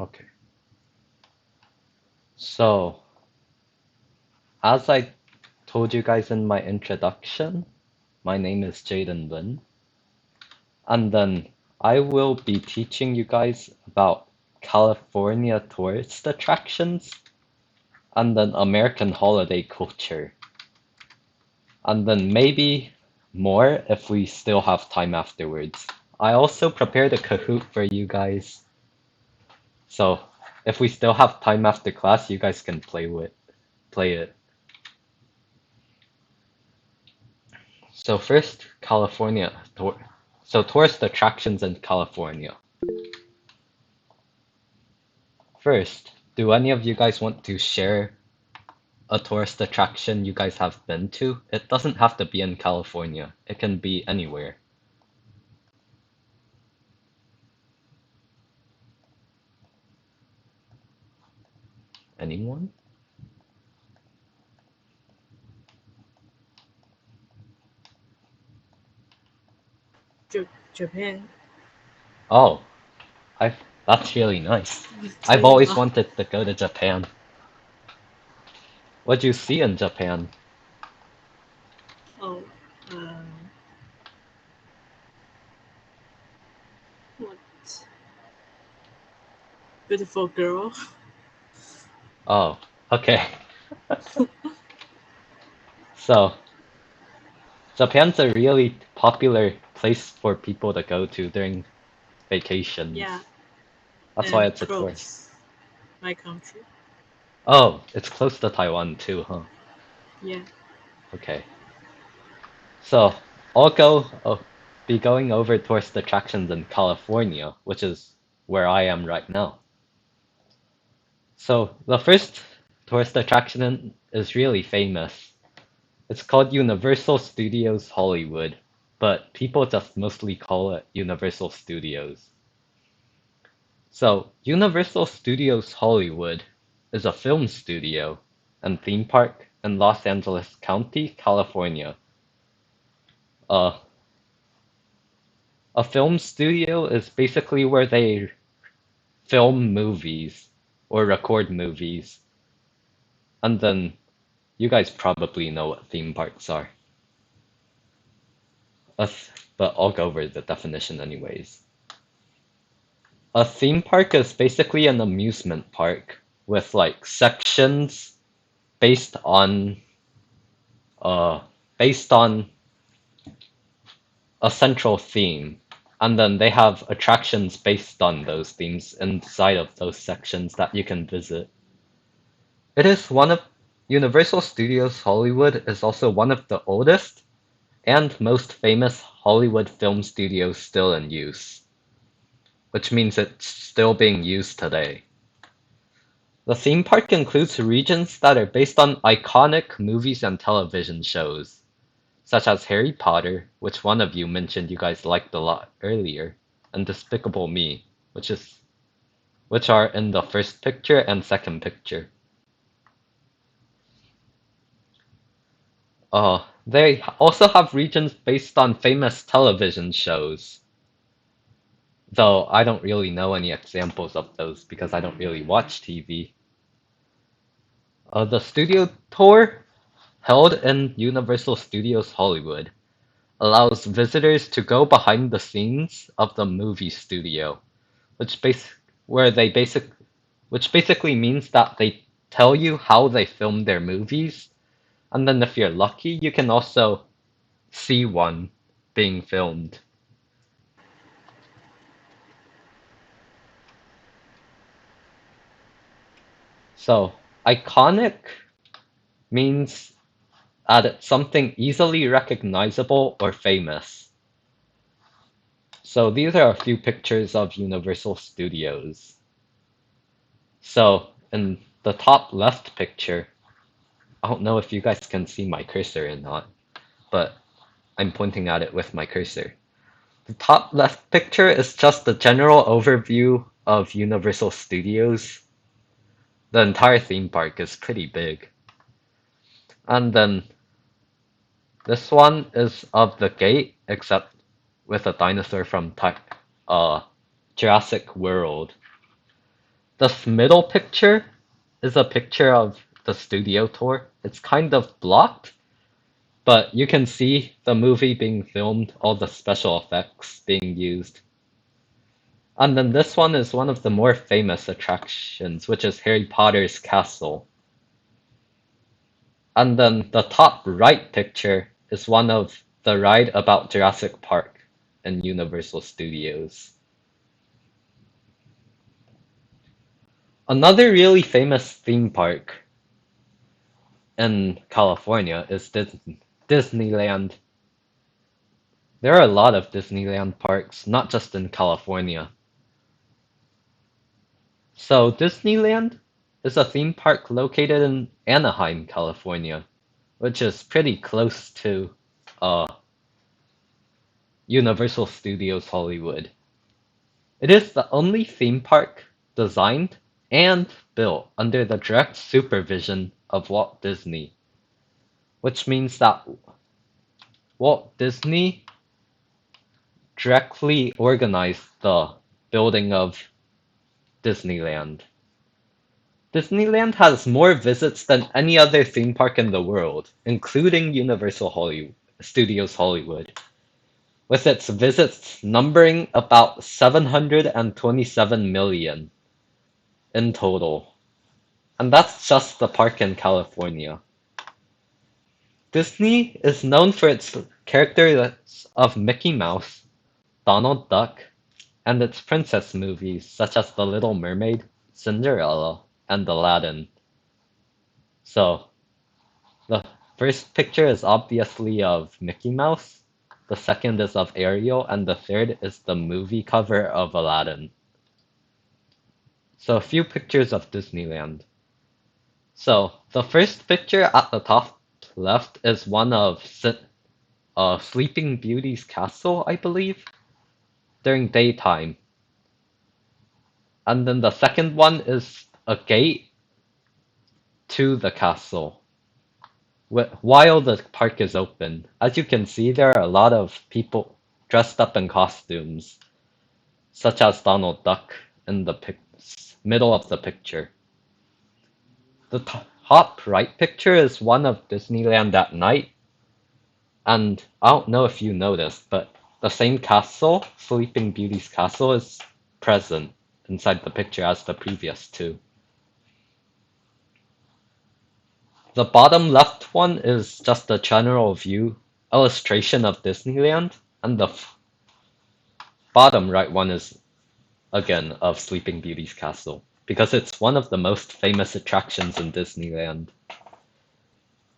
Okay. So, as I told you guys in my introduction, my name is Jayden, and then I will be teaching you guys about California tourist attractions and then American holiday culture, and then maybe more if we still have time afterwards. I also prepared a Kahoot for you guys, so if we still have time after class, you guys can play it. So first, California. So tourist attractions in California. First, do any of you guys want to share a tourist attraction you guys have been to? It doesn't have to be in California. It can be anywhere. Anyone? Japan. Oh, I that's really nice. I've always Taiwan. wanted to go to Japan. What'd you see in Japan? Oh, um, what? Beautiful girl. Oh, okay. So, Japan's a really popular place for people to go to during Yeah, vacations. That's why and it's a tourist. close. My country. Oh, it's close to Taiwan too, huh? Yeah. Okay. So I'll be going over tourist attractions in California, which is where I am right now. So the first tourist attraction is really famous. It's called Universal Studios Hollywood, but people just mostly call it Universal Studios. So Universal Studios Hollywood is a film studio and theme park in Los Angeles County, California. Uh, a film studio is basically where they film movies or record movies. And then you guys probably know what theme parks are. But I'll go over the definition anyways. A theme park is basically an amusement park with like sections based on uh based on a central theme. And then they have attractions based on those themes inside of those sections that you can visit. It is one of Universal Studios Hollywood is also one of the oldest and most famous Hollywood film studios still in use, which means it's still being used today. The theme park includes regions that are based on iconic movies and television shows, such as Harry Potter, which one of you mentioned you guys liked a lot earlier, and Despicable Me, which are in the first picture and second picture. They also have regions based on famous television shows, though I don't really know any examples of those because I don't really watch TV. The studio tour, held in Universal Studios Hollywood, allows visitors to go behind the scenes of the movie studio, which base where they basic which basically means that they tell you how they filmed their movies, and then if you're lucky, you can also see one being filmed. So, iconic means that it's something easily recognizable or famous. So, these are a few pictures of Universal Studios. So, in the top left picture, I don't know if you guys can see my cursor or not, but I'm pointing at it with my cursor. The top left picture is just a general overview of Universal Studios. The entire theme park is pretty big. And then this one is of the gate, except with a dinosaur from uh, Jurassic World. The middle picture is a picture of the studio tour. It's kind of blocked, but you can see the movie being filmed, all the special effects being used. And then this one is one of the more famous attractions, which is Harry Potter's castle. And then the top right picture is one of the ride about Jurassic Park in Universal Studios. Another really famous theme park in California is Disneyland. There are a lot of Disneyland parks, not just in California. So Disneyland is a theme park located in Anaheim, California, which is pretty close to uh, Universal Studios Hollywood. It is the only theme park designed and built under the direct supervision of Walt Disney, which means that Walt Disney directly organized the building of Disneyland. Disneyland has more visits than any other theme park in the world, including Universal Studios Hollywood, with its visits numbering about 727 million in total. And that's just the park in California. Disney is known for its characters of Mickey Mouse, Donald Duck, and its princess movies such as The Little Mermaid, Cinderella, and Aladdin. So, the first picture is obviously of Mickey Mouse, the second is of Ariel, and the third is the movie cover of Aladdin. So, a few pictures of Disneyland. So, the first picture at the top left is one of Sleeping Beauty's castle, I believe, during daytime. And then the second one is a gate to the castle while the park is open. As you can see, there are a lot of people dressed up in costumes, such as Donald Duck in the middle of the picture. The top right picture is one of Disneyland at night, and I don't know if you noticed, but the same castle, Sleeping Beauty's castle, is present inside the picture as the previous two. The bottom left one is just a general view illustration of Disneyland, and the bottom right one is again of Sleeping Beauty's castle, because it's one of the most famous attractions in Disneyland.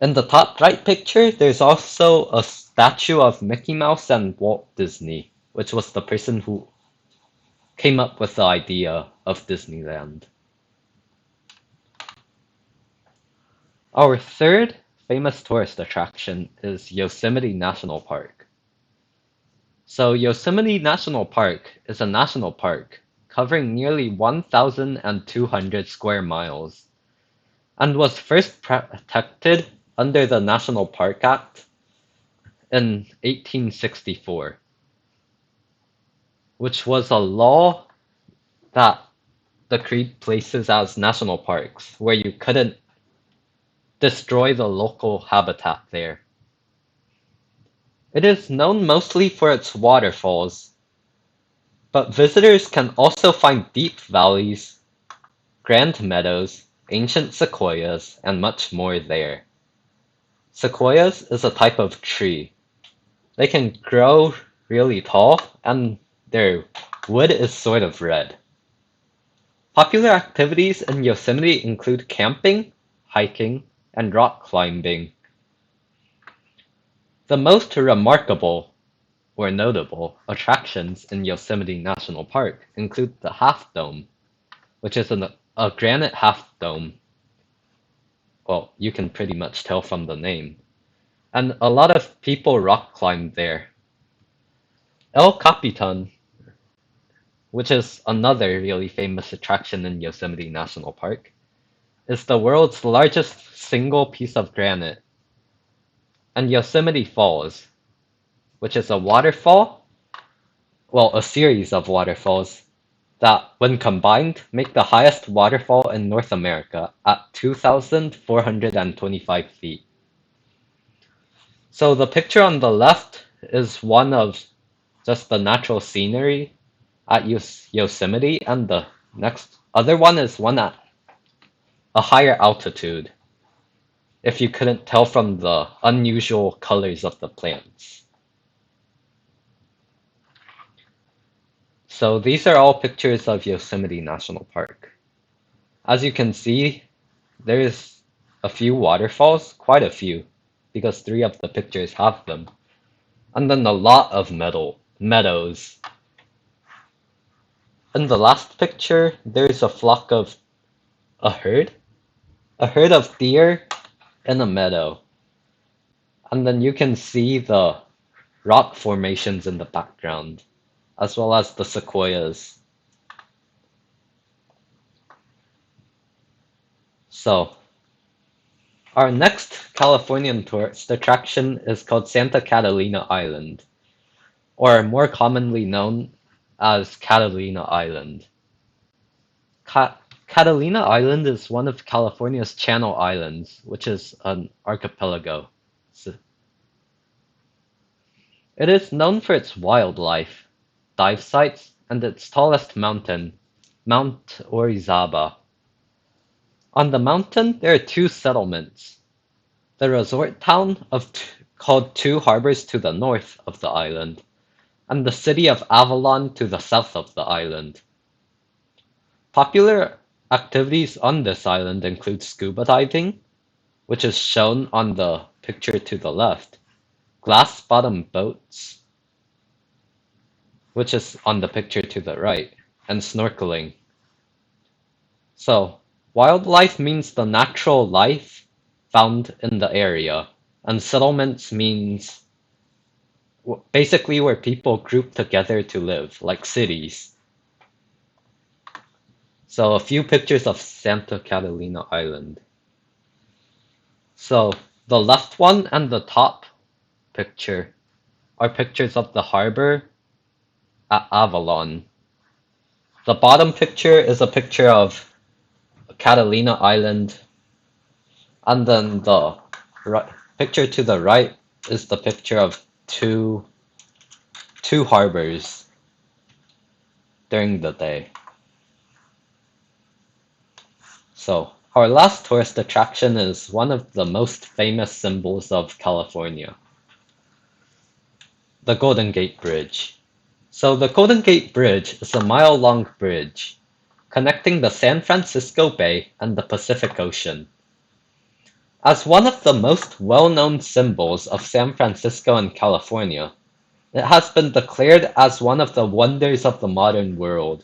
In the top right picture, there's also a statue of Mickey Mouse and Walt Disney, which was the person who came up with the idea of Disneyland. Our third famous tourist attraction is Yosemite National Park. So Yosemite National Park is a national park covering nearly 1,200 square miles and was first protected under the National Park Act in 1864, which was a law that decreed places as national parks where you couldn't destroy the local habitat there. It is known mostly for its waterfalls, but visitors can also find deep valleys, grand meadows, ancient sequoias, and much more there. Sequoias is a type of tree. They can grow really tall, and their wood is sort of red. Popular activities in Yosemite include camping, hiking, and rock climbing. The most remarkable or notable attractions in Yosemite National Park include the Half Dome, which is a granite half dome. Well, you can pretty much tell from the name. And a lot of people rock climb there. El Capitan, which is another really famous attraction in Yosemite National Park, is the world's largest single piece of granite. And Yosemite Falls, which is a waterfall, well, a series of waterfalls that, when combined, make the highest waterfall in North America at 2,425 feet. So the picture on the left is one of just the natural scenery at Yosemite, and the next other one is one at a higher altitude, if you couldn't tell from the unusual colors of the plants. So these are all pictures of Yosemite National Park. As you can see, there's a few waterfalls, quite a few, because three of the pictures have them. And then a lot of meadows. In the last picture, there's a flock of a herd, a herd of deer in a meadow. And then you can see the rock formations in the background, as well as the sequoias. So, our next Californian tourist attraction is called Santa Catalina Island, or more commonly known as Catalina Island. Catalina Island is one of California's Channel Islands, which is an archipelago. It is known for its wildlife, dive sites, and its tallest mountain, Mount Orizaba. On the mountain, there are two settlements: the resort town called Two Harbors to the north of the island, and the city of Avalon to the south of the island. Popular activities on this island include scuba diving, which is shown on the picture to the left, glass-bottom boats, which is on the picture to the right, and snorkeling. So, wildlife means the natural life found in the area, and settlements means basically where people group together to live, like cities. So, a few pictures of Santa Catalina Island. So, the left one and the top picture are pictures of the harbor at Avalon. The bottom picture is a picture of Catalina Island, and then the picture to the right is the picture of two harbors during the day. So, our last tourist attraction is one of the most famous symbols of California, the Golden Gate Bridge. So, the Golden Gate Bridge is a mile-long bridge connecting the San Francisco Bay and the Pacific Ocean. As one of the most well-known symbols of San Francisco and California, it has been declared as one of the wonders of the modern world,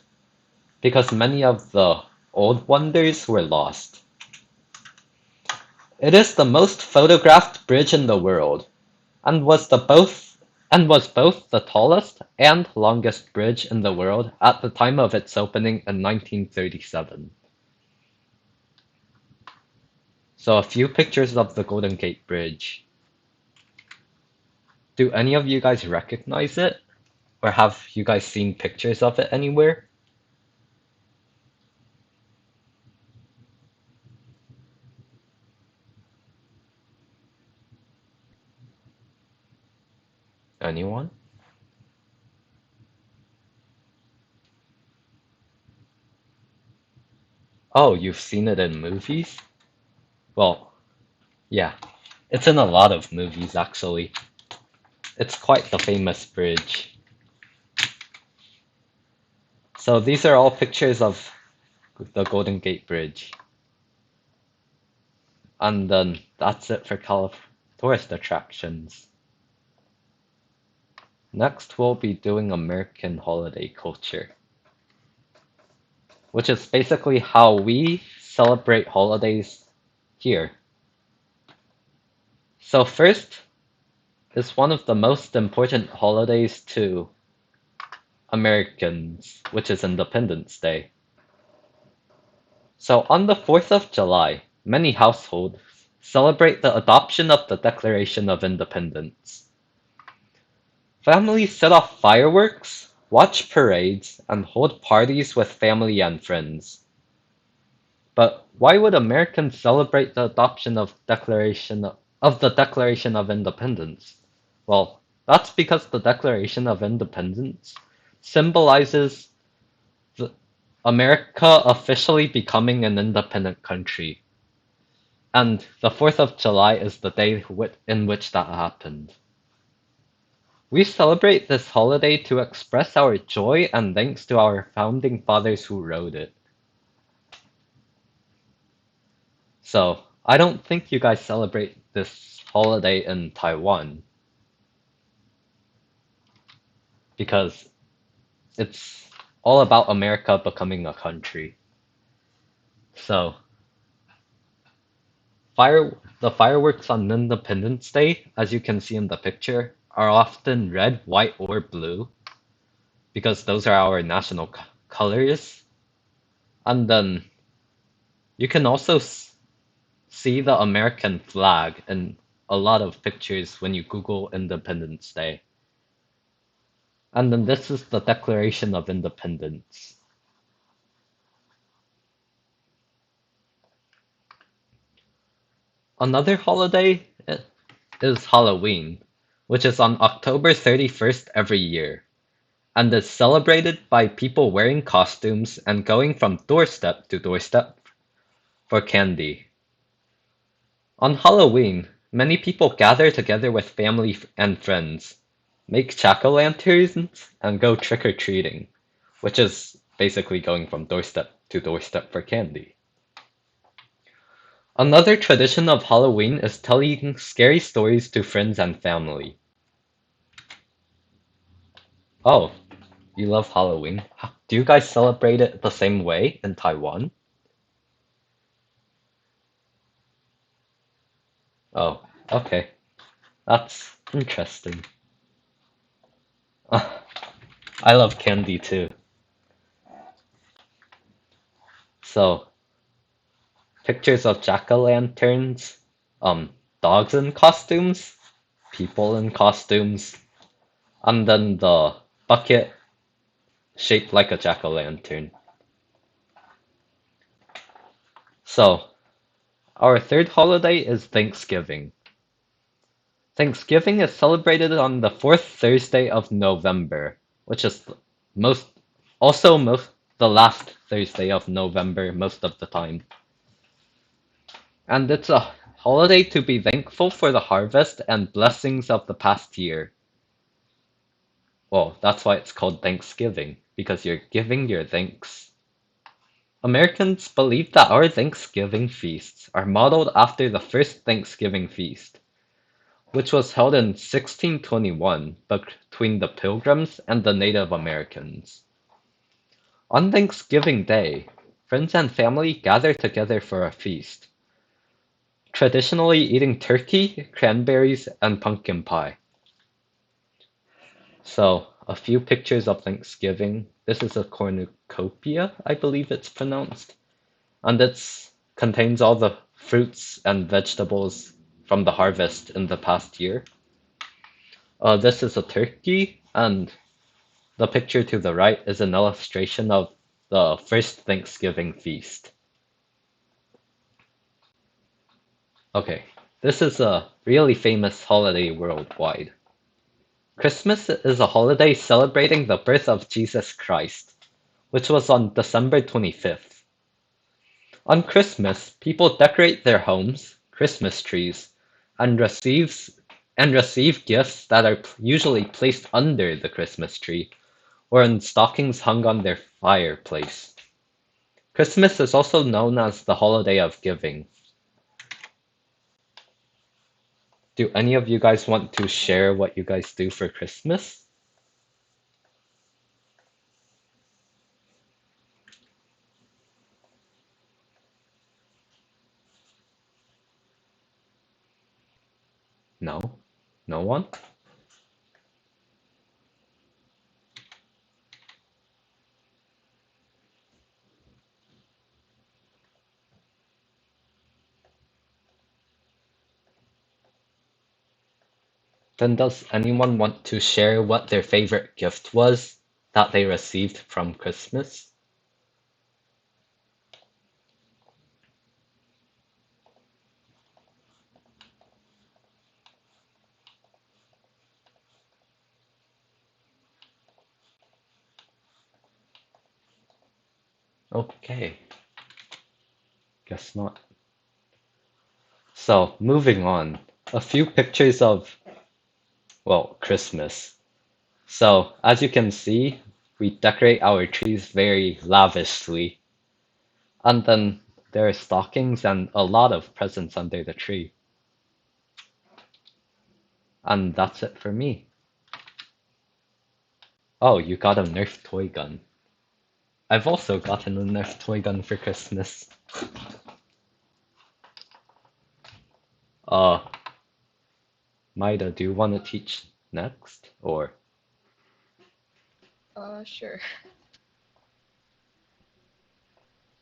because many of the old wonders were lost. It is the most photographed bridge in the world, and was both the tallest and longest bridge in the world at the time of its opening in 1937. So a few pictures of the Golden Gate Bridge. Do any of you guys recognize it? Or have you guys seen pictures of it anywhere? Anyone? Oh, you've seen it in movies? Well, yeah. It's in a lot of movies, actually. It's quite the famous bridge. So these are all pictures of the Golden Gate Bridge. And then that's it for tourist attractions. Next, we'll be doing American holiday culture, which is basically how we celebrate holidays here. So first is one of the most important holidays to Americans, which is Independence Day. So on the 4th of July, many households celebrate the adoption of the Declaration of Independence. Families set off fireworks watch parades, and hold parties with family and friends. But why would Americans celebrate the adoption of the Declaration of Independence? Well, that's because the Declaration of Independence symbolizes the America officially becoming an independent country. And the 4th of July is the day in which that happened. We celebrate this holiday to express our joy and thanks to our founding fathers who wrote it. So, I don't think you guys celebrate this holiday in Taiwan because it's all about America becoming a country. So, the fireworks on Independence Day, as you can see in the picture, are often red, white, or blue because those are our national colors. And then you can also see the American flag in a lot of pictures when you Google Independence Day. And then this is the Declaration of Independence. Another holiday is Halloween, which is on October 31st every year, and is celebrated by people wearing costumes and going from doorstep to doorstep for candy. On Halloween, many people gather together with family and friends, make jack-o'-lanterns, and go trick-or-treating, which is basically going from doorstep to doorstep for candy. Another tradition of Halloween is telling scary stories to friends and family. Oh, you love Halloween? Do you guys celebrate it the same way in Taiwan? Oh, okay. That's interesting. I love candy too. So, pictures of jack-o'-lanterns, dogs in costumes, people in costumes, and then the bucket shaped like a jack-o'-lantern. So, our third holiday is Thanksgiving. Thanksgiving is celebrated on the fourth Thursday of November, which is most most the last Thursday of November most of the time. And it's a holiday to be thankful for the harvest and blessings of the past year. Well, that's why it's called Thanksgiving, because you're giving your thanks. Americans believe that our Thanksgiving feasts are modeled after the first Thanksgiving feast, which was held in 1621 between the Pilgrims and the Native Americans. On Thanksgiving Day, friends and family gather together for a feast, traditionally eating turkey, cranberries, and pumpkin pie. So, a few pictures of Thanksgiving. This is a cornucopia, I believe it's pronounced, and it contains all the fruits and vegetables from the harvest in the past year. This is a turkey, and the picture to the right is an illustration of the first Thanksgiving feast. Okay, this is a really famous holiday worldwide. Christmas is a holiday celebrating the birth of Jesus Christ, which was on December 25th. On Christmas, people decorate their homes, Christmas trees, and receive gifts that are usually placed under the Christmas tree or in stockings hung on their fireplace. Christmas is also known as the holiday of giving. Do any of you guys want to share what you guys do for Christmas? No? No one? Then does anyone want to share what their favorite gift was that they received from Christmas. Okay, guess not. So, moving on. A few pictures of, well, Christmas. So, as you can see, we decorate our trees very lavishly. And then there are stockings and a lot of presents under the tree. And that's it for me. Oh, you got a Nerf toy gun. I've also gotten a Nerf toy gun for Christmas. Uh, Maida, do you want to teach next? Or, Sure.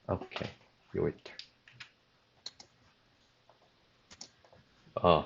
okay, your turn. Oh,